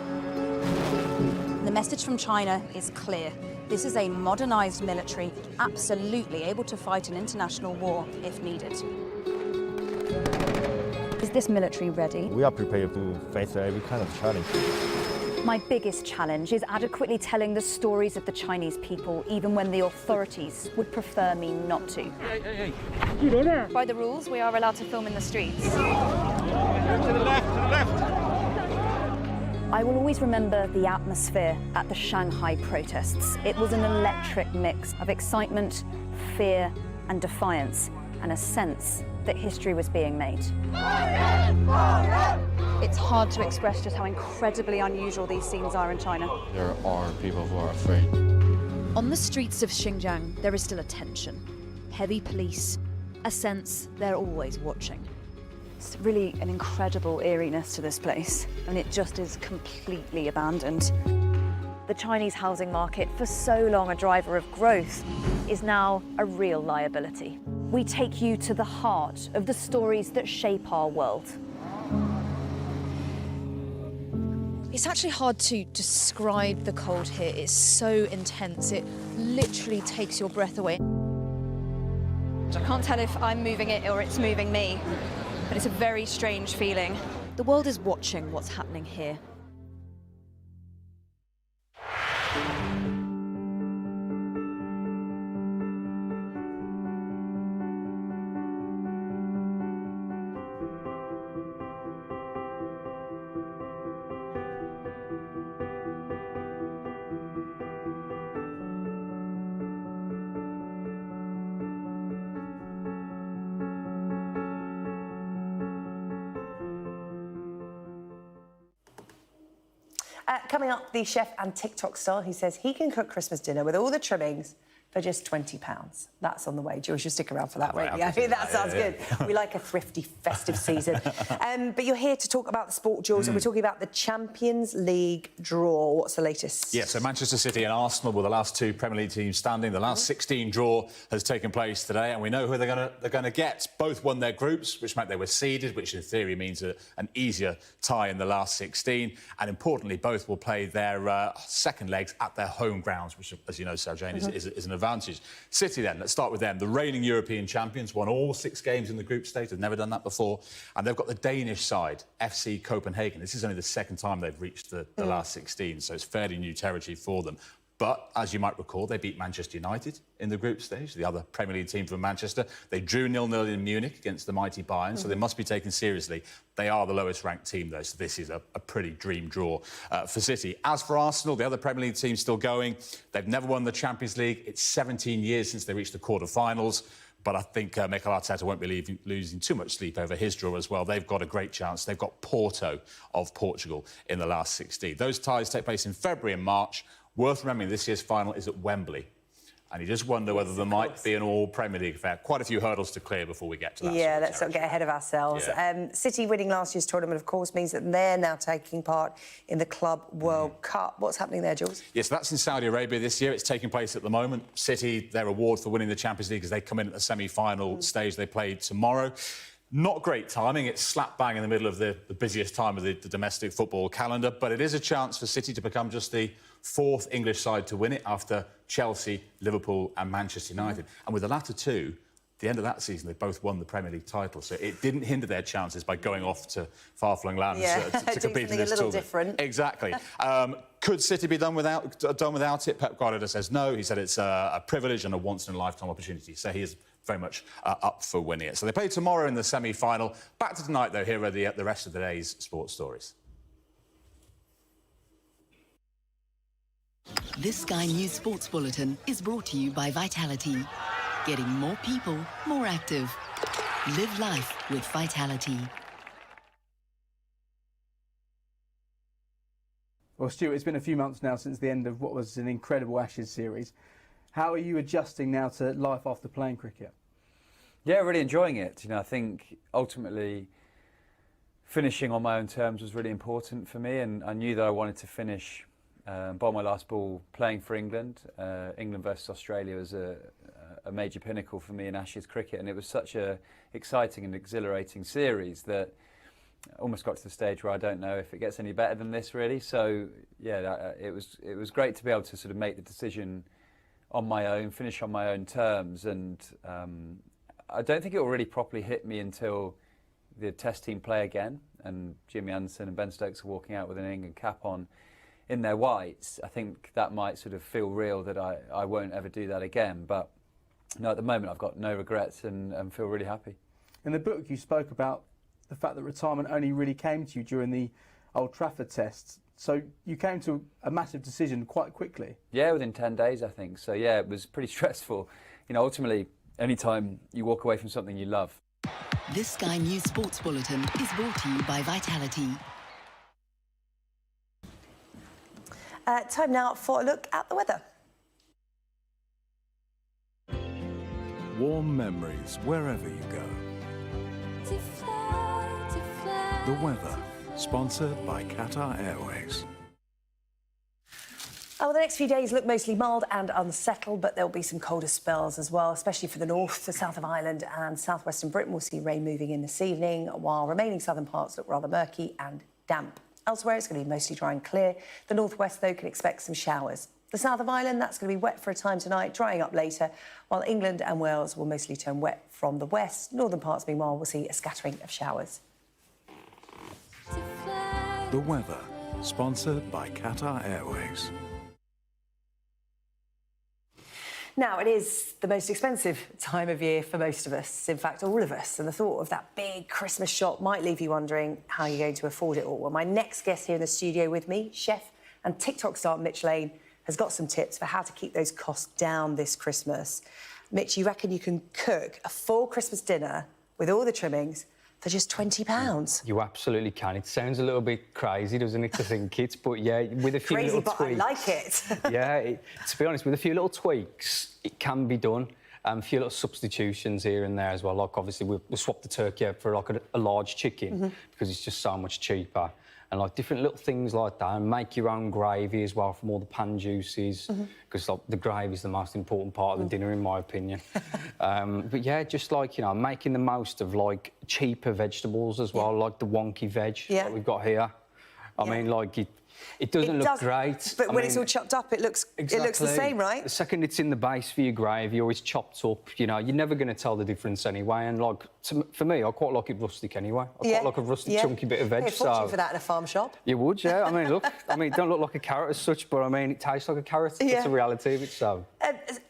The message from China is clear. This is a modernized military, absolutely able to fight an international war if needed. Is this military ready? We are prepared to face every kind of challenge. My biggest challenge is adequately telling the stories of the Chinese people, even when the authorities would prefer me not to. Hey. By the rules, we are allowed to film in the streets. To the left. I will always remember the atmosphere at the Shanghai protests. It was an electric mix of excitement, fear, and defiance, and a sense that history was being made. It's hard to express just how incredibly unusual these scenes are in China. There are people who are afraid. On the streets of Xinjiang, there is still a tension. Heavy police, a sense they're always watching. It's really an incredible eeriness to this place, and it just is completely abandoned. The Chinese housing market, for so long a driver of growth, is now a real liability. We take you to the heart of the stories that shape our world. It's actually hard to describe the cold here. It's so intense. It literally takes your breath away. I can't tell if I'm moving it or it's moving me, but it's a very strange feeling. The world is watching what's happening here. Coming up, the chef and TikTok star who says he can cook Christmas dinner with all the trimmings for just £20. That's on the way. Jules, you'll stick around for that, won't you? I mean, that sounds good. We like a thrifty, festive season. But you're here to talk about the sport, Jules, and we're talking about the Champions League draw. What's the latest? Yeah, so Manchester City and Arsenal were the last two Premier League teams standing. The last 16 draw has taken place today, and we know who they're going to get. Both won their groups, which meant they were seeded, which in theory means an easier tie in the last 16. And importantly, both will play their second legs at their home grounds, which, as you know, Sarah-Jane, is an advantage. City, then, let's start with them. The reigning European champions, won all 6 games in the group stage. They've never done that before. And they've got the Danish side, FC Copenhagen. This is only the second time they've reached the last 16, so it's fairly new territory for them. But, as you might recall, they beat Manchester United in the group stage, the other Premier League team from Manchester. They drew 0-0 in Munich against the mighty Bayern, so they must be taken seriously. They are the lowest-ranked team, though, so this is a pretty dream draw for City. As for Arsenal, the other Premier League team still going. They've never won the Champions League. It's 17 years since they reached the quarter-finals. But I think Mikel Arteta won't be losing too much sleep over his draw as well. They've got a great chance. They've got Porto of Portugal in the last 16. Those ties take place in February and March. Worth remembering, this year's final is at Wembley. And you just wonder whether there might be an all-Premier League affair. Quite a few hurdles to clear before we get to that. Yeah, let's not get ahead of ourselves. Yeah. City winning last year's tournament, of course, means that they're now taking part in the Club World Cup. What's happening there, Jules? Yes, that's in Saudi Arabia this year. It's taking place at the moment. City, their reward for winning the Champions League is they come in at the semi-final stage. They play tomorrow. Not great timing. It's slap bang in the middle of the busiest time of the domestic football calendar, but it is a chance for City to become just the 4th English side to win it after Chelsea, Liverpool and Manchester United. And with the latter two, at the end of that season, they both won the Premier League title. So it didn't hinder their chances by going off to far-flung lands to compete in this tournament. Different. Exactly. Could City be done without it? Pep Guardiola says no. He said it's a privilege and a once-in-a-lifetime opportunity. So he is very much up for winning it. So they play tomorrow in the semi-final. Back to tonight, though. Here are the rest of the day's sports stories. This Sky News Sports Bulletin is brought to you by Vitality. Getting more people more active. Live life with Vitality. Well, Stuart, it's been a few months now since the end of what was an incredible Ashes series. How are you adjusting now to life after playing cricket? Yeah, really enjoying it. You know, I think ultimately finishing on my own terms was really important for me, and I knew that I wanted to finish by my last ball playing for England. England versus Australia was a major pinnacle for me in Ashes cricket, and it was such a exciting and exhilarating series that I almost got to the stage where I don't know if it gets any better than this, really. So yeah, it was great to be able to sort of make the decision on my own, finish on my own terms, and I don't think it will really properly hit me until the Test team play again, and Jimmy Anderson and Ben Stokes are walking out with an England cap on in their whites. I think that might sort of feel real, that I won't ever do that again. But no, at the moment I've got no regrets and feel really happy. In the book you spoke about the fact that retirement only really came to you during the Old Trafford tests. So you came to a massive decision quite quickly. Yeah, within 10 days, I think. So yeah, it was pretty stressful. You know, ultimately, any time you walk away from something you love. This Sky News Sports Bulletin is brought to you by Vitality. Time now for a look at the weather. Warm memories wherever you go. The weather, sponsored by Qatar Airways. Oh, the next few days look mostly mild and unsettled, but there'll be some colder spells as well, especially for the north, the south of Ireland and southwestern Britain. We'll see rain moving in this evening, while remaining southern parts look rather murky and damp. Elsewhere, it's going to be mostly dry and clear. The northwest, though, can expect some showers. The south of Ireland, that's going to be wet for a time tonight, drying up later, while England and Wales will mostly turn wet from the west. Northern parts, meanwhile, will see a scattering of showers. The weather, sponsored by Qatar Airways. Now, it is the most expensive time of year for most of us, in fact, all of us, and the thought of that big Christmas shop might leave you wondering how you're going to afford it all. Well, my next guest here in the studio with me, chef and TikTok star Mitch Lane, has got some tips for how to keep those costs down this Christmas. Mitch, you reckon you can cook a full Christmas dinner with all the trimmings for just £20. You absolutely can. It sounds a little bit crazy, doesn't it, to think it? But yeah, with a few Crazy, little but tweaks... I like it. Yeah, to be honest, with a few little tweaks, it can be done. A few little substitutions here and there as well. Like, obviously, we'll swap the turkey out for, like, a large chicken because it's just so much cheaper. And, like, different little things like that. And make your own gravy as well from all the pan juices because, like, the gravy is the most important part of the dinner, in my opinion. But, yeah, just, like, you know, making the most of, like, cheaper vegetables as well, like the wonky veg that we've got here. I mean, like, it doesn't look great. But when it's all chopped up, it looks the same, right? The second it's in the base for your gravy or it's chopped up, you know, you're never going to tell the difference anyway. And, like, for me, I quite like it rustic anyway. I quite like a rustic, chunky bit of veg. Pay a fortune for that in a farm shop. You would, yeah. I mean, look, it don't look like a carrot as such, but, I mean, it tastes like a carrot. It's a reality of it, so...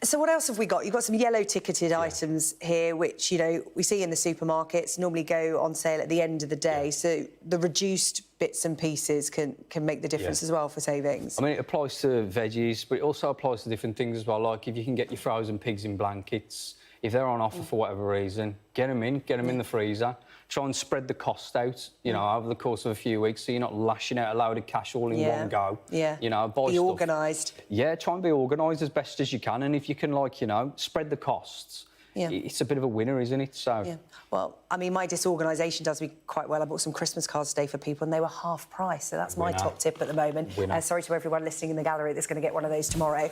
So what else have we got? You've got some yellow ticketed items here, which, you know, we see in the supermarkets, normally go on sale at the end of the day. So the reduced bits and pieces can make the difference as well for savings. I mean, it applies to veggies, but it also applies to different things as well. Like, if you can get your frozen pigs in blankets, if they're on offer for whatever reason, get them in the freezer. Try and spread the cost out, you know, over the course of a few weeks, so you're not lashing out a load of cash all in one go. You know, buy be organised. Yeah, try and be organised as best as you can, and if you can, like, you know, spread the costs, it's a bit of a winner, isn't it? So. Yeah. Well, I mean, my disorganisation does me quite well. I bought some Christmas cards today for people, and they were half price, so that's my top tip at the moment. Sorry to everyone listening in the gallery that's going to get one of those tomorrow.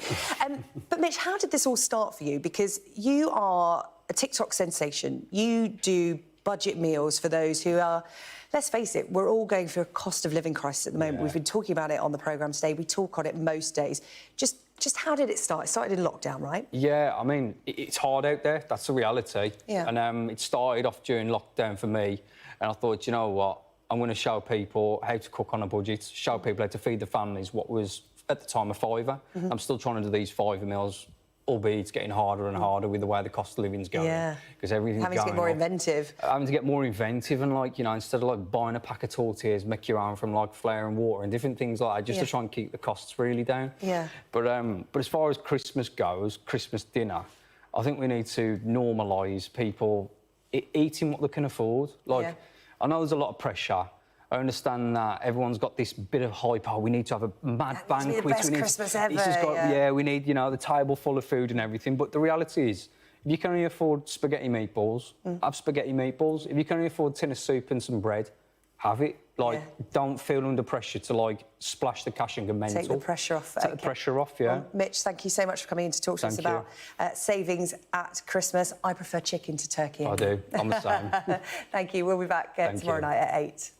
But Mitch, how did this all start for you? Because you are a TikTok sensation. You do budget meals for those who are, let's face it, we're all going through a cost of living crisis at the moment. We've been talking about it on the programme today. We talk on it most days. Just how did it start? It started in lockdown, right? Yeah, I mean, it's hard out there. That's the reality. Yeah. And it started off during lockdown for me. And I thought, you know what? I'm going to show people how to cook on a budget, show people how to feed the families what was, at the time, a £5. I'm still trying to do these £5 meals, albeit it's getting harder and harder with the way the cost of living's going. Yeah. Because everything's having to get more inventive. Having to get more inventive and, like, you know, instead of, like, buying a pack of tortillas, make your own from, like, flour and water and different things like that, just to try and keep the costs really down. Yeah. But as far as Christmas goes, Christmas dinner, I think we need to normalise people eating what they can afford. Like, I know there's a lot of pressure. I understand that everyone's got this bit of hype. Oh, we need to have a mad banquet. The best Christmas ever. We need, you know, the table full of food and everything. But the reality is, if you can only afford spaghetti meatballs, have spaghetti meatballs. If you can only afford a tin of soup and some bread, have it. Like, don't feel under pressure to, like, splash the cash and go mental. Take the pressure off. Take the pressure off, yeah. Well, Mitch, thank you so much for coming in to talk to us about savings at Christmas. I prefer chicken to turkey. I do. I'm the same. Thank you. We'll be back tomorrow night at 8.